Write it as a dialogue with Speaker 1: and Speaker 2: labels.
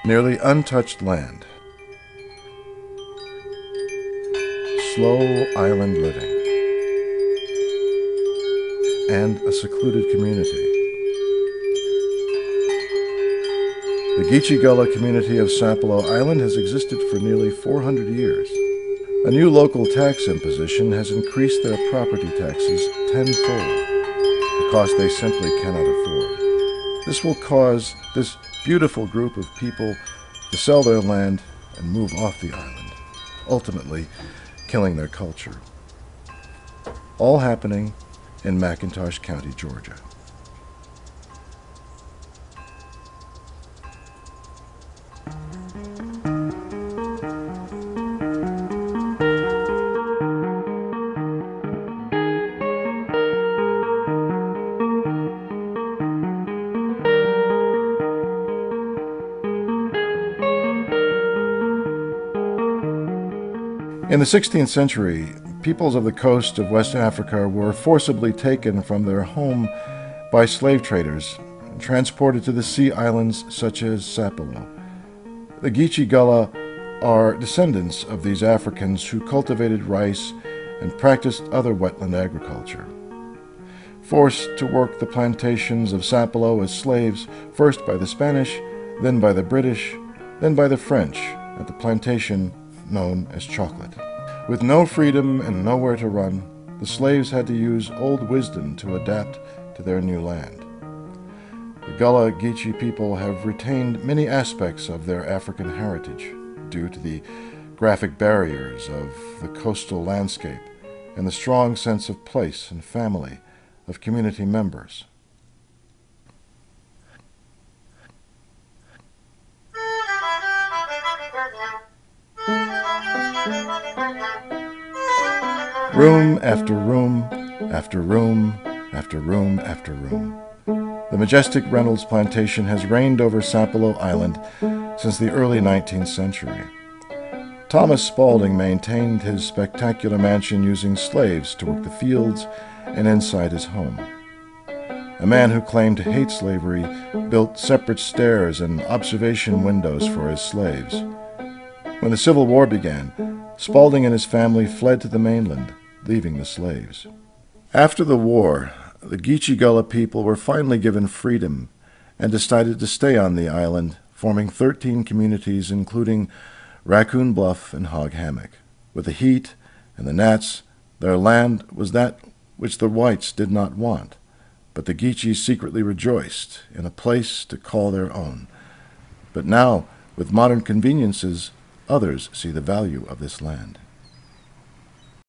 Speaker 1: Nearly untouched land. Slow island living. And a secluded community. The Geechee Gullah community of Sapelo Island has existed for nearly 400 years. A new local tax imposition has increased their property taxes tenfold, a cost they simply cannot afford. This will cause this beautiful group of people to sell their land and move off the island, ultimately killing their culture. All happening in McIntosh County, Georgia. In the 16th century, peoples of the coast of West Africa were forcibly taken from their home by slave traders and transported to the sea islands such as Sapelo. The Geechee Gullah are descendants of these Africans who cultivated rice and practiced other wetland agriculture. Forced to work the plantations of Sapelo as slaves, first by the Spanish, then by the British, then by the French, at the plantation known as chocolate. With no freedom and nowhere to run, the slaves had to use old wisdom to adapt to their new land. The Gullah Geechee people have retained many aspects of their African heritage due to the graphic barriers of the coastal landscape and the strong sense of place and family of community members. Room after room, after room, after room, after room. The majestic Reynolds plantation has reigned over Sapelo Island since the early 19th century. Thomas Spaulding maintained his spectacular mansion using slaves to work the fields and inside his home. A man who claimed to hate slavery built separate stairs and observation windows for his slaves. When the Civil War began, Spaulding and his family fled to the mainland, leaving the slaves. After the war, the Geechee Gullah people were finally given freedom and decided to stay on the island, forming 13 communities including Raccoon Bluff and Hog Hammock. With the heat and the gnats, their land was that which the whites did not want, but the Geechees secretly rejoiced in a place to call their own. But now, with modern conveniences, others see the value of this land.